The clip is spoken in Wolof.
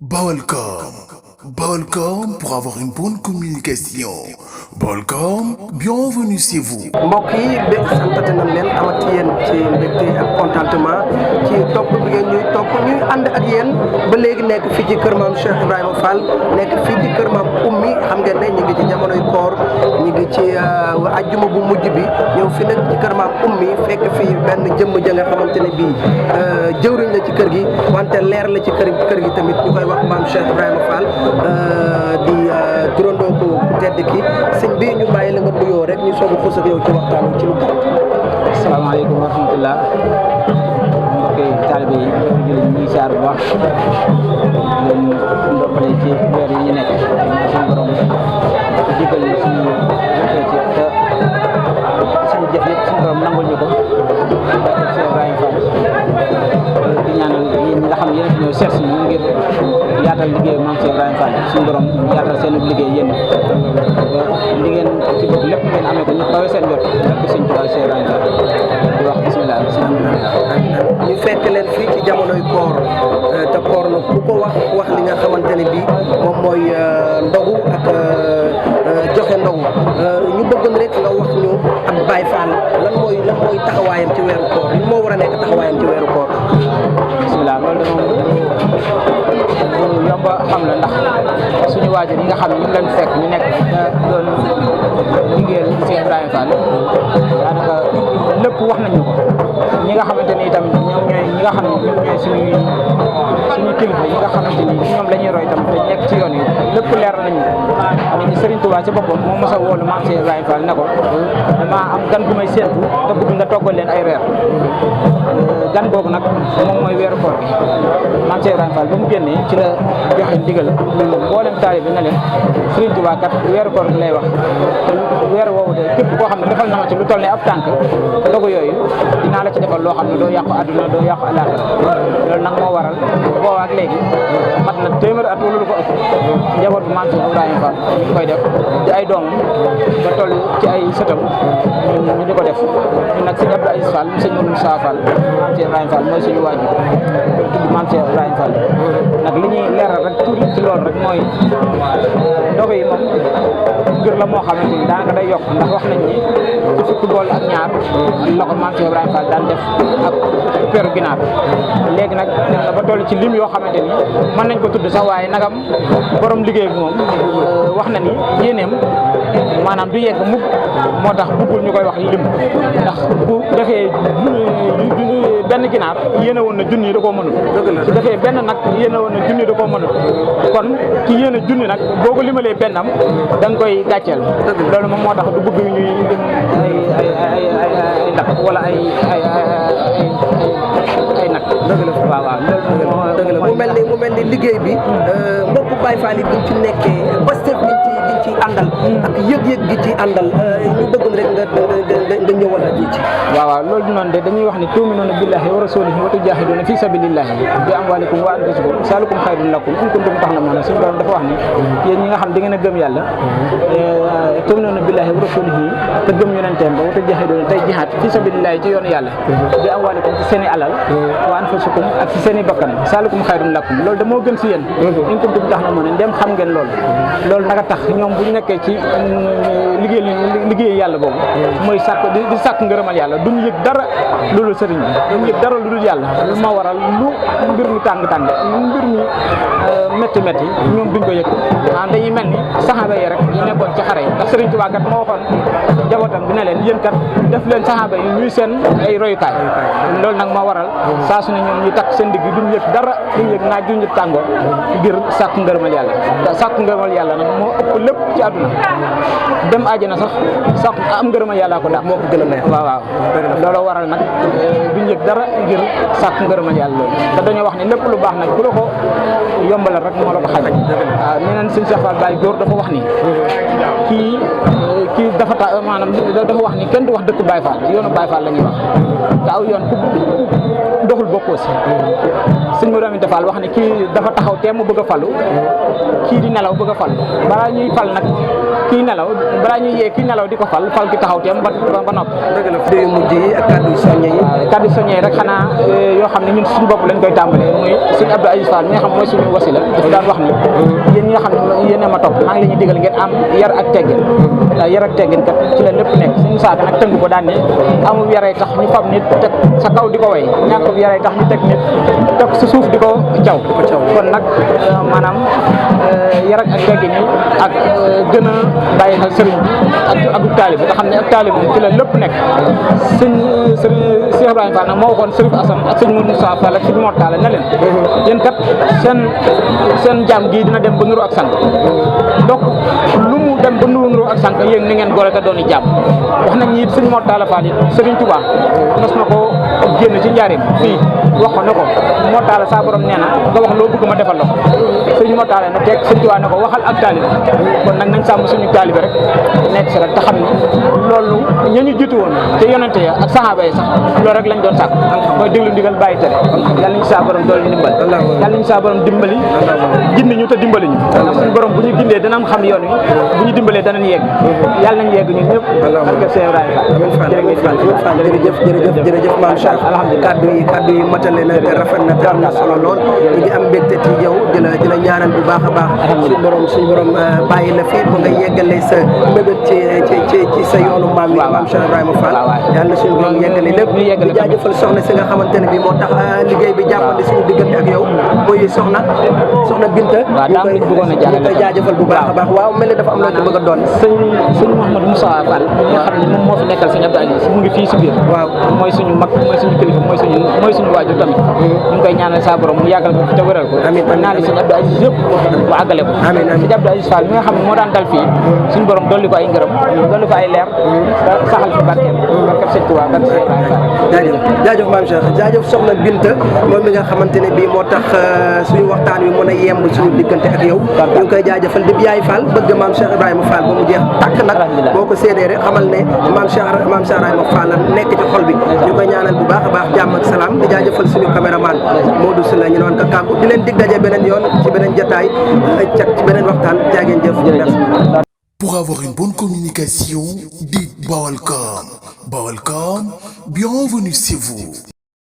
Balcom. Balcom pour avoir une bonne communication. Balcom, bienvenue chez vous. mbokk yi bépp santati nañ leen amati yéen ci mbégte ak contentement ci topp bi ngeen ñuy topp ñuy ànd ak yéen ba léegi nekk fii ci kër maam Cheikh Ibrahima Fall nekk fii ci kër maam Oumy xam ngeen ne ñu ngi ci jamonoy koor ñu ngi ci ajjuma bu mujj bi ñëw fi nag ci kër maam Oumy fekk fii benn jëmm ja nga xamante ne bii jëwriñ la ci kër gi wante leer la ci kër gi tamit ñu koy wax maam Cheikh Ibrahima Fall di turandoo ko ku tedd ki sëñ bi ñu bàyyi la nga nuyoo rek ñu soog a xus ak yow ci waxtaan ci lu gàtt. asalaamaaleykum wa rahmatulah mbokki taalibe yi ñu ngi siyaar bu baax leen ndokkale ci weer yi ñu nekk ñaan suñu borom jéggal ñu suñu jëfee ci te suñu jëf yëpp suñu borom nangul ñu ko barke Cheikh Ibrahima Fall di ñaanal yéen ñi nga xam ne yéen a fi ñëw seet si ñu ngir yaatal liggéey maam Cheikh Ibrahima Fall suñu borom yaatal seen liggéey yéen ba li ngeen ci bëgg lépp ngeen amee ko ñu xawee seen jot barke Sëñ Tuubaa Cheikh Ibrahima Fall di wax bismillah ñu fekk leen fii ci jamonoy koor te koor nag ku ko wax li nga xamante ne bii moom mooy ndogu ak joxe ndogu ñu bëggoon rek nga wax ñu ak Baye Fall lan mooy taxawaayam ci weeru koor li moo war a nekk taxawaayam ci weeru koor. bismillah loolu de moom lu yomb a xam la ndax suñu waajur yi nga xam ne ñu ngi leen fekk ñu nekk doon liggéeyal Cheikh Ibrahima Fall daanaka lépp wax nañu ko ñi nga xamante ni itam ñoom ñooy ñi nga xam ne ñoom ñooy suñu kilifa yi nga xamante ni ñoom la ñuy roy itam te nekk ci yoon yi lépp leer nañu xam ne Serigne Touba ci boppam moo mos a woolu maam Cheikh Ibrahima Fall ne ko damaa am gan gu may séentu te bëgg nga toggal leen ay reer gan boobu nag moom mooy weeru koor gi maam Cheikh Ibrahima Fall ba mu génnee ci la joxe ndigal mboolem taalibe bi na leen Serigne Touba kat weeru koor gi lay wax te weer woowu de képp koo xam ne defal na ma ci lu toll ne ab tànk ndogu yooyu dinaa la ci defal loo xam ne doo yàqu àdduna doo yàqu àllaaxira loolu nag moo waral booba ak léegi mat na téeméer at wala lu ko ëpp njaboot bu maam Cheikh Ibrahima Fall ñu koy def di ay doomam ba toll ci ay sëtam ñu di ko def ñun nag sëñ Abdou Aziz Fall sëñ Moussa Fall maam Cheikh Ibrahima Fall mooy suñu waajur tudd maam Cheikh Ibrahima Fall nag li ñuy leeral rek tuuti ci loolu rek mooy ndogu yi moom ngir la moo xamante ni daanaka day yokk ndax wax nañ ni ci fukki bool ak ñaar la ko maam Cheikh Ibrahima Fall daan def ak peru ginaar léegi nag dem na ba toll ci lim yoo xamante ni mën nañ ko tudd sax waaye nagam borom liggéey bi moom wax na ni yéeneem maanaam du yegg mukk moo tax buggul ñu koy wax lim ndax bu defee benn ginaar yéene woon na junni da koo mënul su defee benn nag yéene woon na junni da koo mënul kon ki yéene junni nag boo ko limalee bennam da nga koy gàcceel loolu moom moo tax du bëgg ñuy lim ay nag wala ay nag waaw dëgg la mu mel ni liggéey bi mbokku Baye Fall yi biñ ci nekkee Pastef biñ ci àndal ak yëg-yëg gi ci àndal ñu bëggoon rek nga ñëwal ak ñi ci waaw loolu noonu de dañuy wax ni tu'minuuna billahi wa rasulihi wa tujaahiduuna fi sabilillahi bi amwaalikum wa anfusikum zalikum xayrun lakum in kuntum ta'lamuun suñu borom dafa wax ni yéen ñi nga xam da ngeen a gëm yàlla tu'minuuna billahi wa rasulihi te gëm yonenteem ba wa tujaahiduuna tey jihaad fi sabilillahi ci yoonu yàlla bi amwaalikum ci seen i alal wa anfusikum ak ci seen i bakkan zalikum xayrun lakum loolu da moo gën si yéen in kuntum ta'lamuun ndem xam ngeen loolu naka tax ñoom bu ñu nekkee ci liggéey yàlla boobu mooy sàkk di sàkk ngërëmal yàlla duñ yëg dara loolu sëriñ bi duñ yëg dara lu dul yàlla lu ma waral lu mbir mi tàng lu mbir mi métti ñoom duñ ko yëg dañuy mel ni saxaaba yi rek ñu nekkoon ci xare yi ndax sëriñ Tuubaa kat moo waxoon njabootam bi ne leen yéen kat def leen saxaaba yi ñuy seen ay royukaay loolu nag moo waral saa su ne ñoom ñu takk seen digg duñ yëg dara duñ yëg naaj duñ yëg tàngoor ngir sàkk ngërëmal yàlla sàkk ngërëmal yàlla nag moo ëpp lépp ci àdduna dem àjjana sax am ngërëmal yàlla ko daal moo ko gën a neex waaw loolu waral nag duñ yëg dara ngir sàkk ngërëmal yàlla loolu te dañoo wax ne lépp lu baax nag ku la ko yombalal rek moo la ko xañ waaw nee nañ sëñ Cheikh Fall Baye góor dafa wax ni kii dafa maanaam dafa wax ni kenn du wax dëkk Baye Fall yoonu Baye Fall la ñuy wax te aw yoon ku doxul bokkoo si sëñ Modou Aminta Fall wax ni kii dafa taxaw teem mu bëgg a falu kii di nelaw bëgg a fal balaa ñuy fal nag kii nelaw balaa ñuy yee kii nelaw di ko fal ki taxaw teem ba noppi. dëgg la fi mujj yi ak kàddu yu soññe yi. waaw kàddu yu soññe yi rek xanaa yoo xam ne ñun suñu bopp lañ koy tàmbalee muy sëñ Abdou Aziz Fall mi nga xam mooy suñu wasila dafa daan wax ni yéen ñi nga xam ne yéen a ma topp maa ngi leen di digal ngeen am yar ak teggin yar ak teggin kat ci la lépp nekk suñu saaka nag tënk ko daan ne amul yaray tax ñu fab nit teg sa kaw di ko way ñàkk yaray tax ñu teg nit teg sa suuf di ko caw kon nag maanaam yar ak teggin yi ak gën a bàyyi xel sëriñ bi ak taalibe nga xam ne ak taalibe moom ci la lépp nekk sëñ Cheikh Ibrahima Fall nag moo waxoon Sërif Assane ak sëñ Moussa Fall ak sëñ Mor Talla ne leen yéen kat seen jaam gii dina dem ba nuru ak sant donc lu mu dem ba nuru ak sant yéen ni ngeen gore te doon i jaam wax nañ ni sëñ Mor Talla Fall it Sëriñ Tuubaa mos na ko génn ci njaarim fii wax ko ne ko Mor Talla saa borom nee na nga wax loo bëgg ma defal la ko sëñ Mor Talla na teg sëñ Tuubaa ne ko waxal ak taalibe kon nag nañ sàmm suñu taalibe rek nekk si rek te xam ne loolu ña ñu jiitu woon te yonente ya ak saxaaba yi sax loolu rek lañ doon sàkk mooy déglu ndigal bàyyi tere yàlla nañu saa borom doole dimbal yàlla nañu saa borom dimbali gindi ñu te dimbali ñu suñu borom bu ñu gindee danañ xam yoon wi bu ñu dimbalee danañ yegg yàlla nañ yegg ñun ñëpp barke Cheikh Ibrahima jërëjëf maam Cheikh alhamdulilah kaddu yi matale na te rafet na te am na solo lool ñu ngi am mbégte ci yow di la ñaanal bu baax a baax suñu borom bàyyi la fi ba nga yeggalee sa mébét ci sa yoonu maam yi maam Cheikh Ibrahima Fall yàlla na suñu borom yeggale lépp di jaajëfal soxna si nga xamante ne bi moo tax liggéey bi jàppandi suñu diggante ak yow muy soxna Binta ñu koy jaajëfal bu baax a baax waaw mel ni dafa am loo ci bëgg a doon sëñ Mouhamadou Moussa Fall mi nga xam ne moom moo fi nekkal sëñ Abdou Aziz mu ngi fii si biir waaw mooy suñu mag mooy suñu kilifa mooy suñu waajur tamit ñu ngi koy ñaanal saa borom mu yàggal ko fi te wéral ko naa li sëñ Abdou Aziz yëpp mu àggale ko sëñ Abdou Aziz Fall mi nga xam ne moo daan dal fii suñu borom dolli ko ay ngërëm dolli ko ay leer saxal fi barkeem sëñ Tuubaa barke Cheikh Ibrahima Fall jaajëf maam Cheikh jaajëf soxna Binta moom mi nga xamante ne bii moo tax suñu waxtaan wi mën a yemb suñu diggante ak yow ñu ngi koy jaajëfal di yaay Fall bëgg maam Cheikh Ibrahima Fall ba mu jeex tàkk nag boo ko séedee rek xamal ne maam Cheikh Ibrahima Fall nekk ci xol bi ñu koy ñaanal bu baax a baax jàmm ak salaam di jaajëfal suñu caméraman Modou Sylla ñu noon ko kàggu di leen dig daje beneen yoon ci beneen jotaay ci beneen waxtaan jaageen jëf merci. Pour avoir une bonne communication, dites Baolcom. Baolcom, bienvenue chez vous.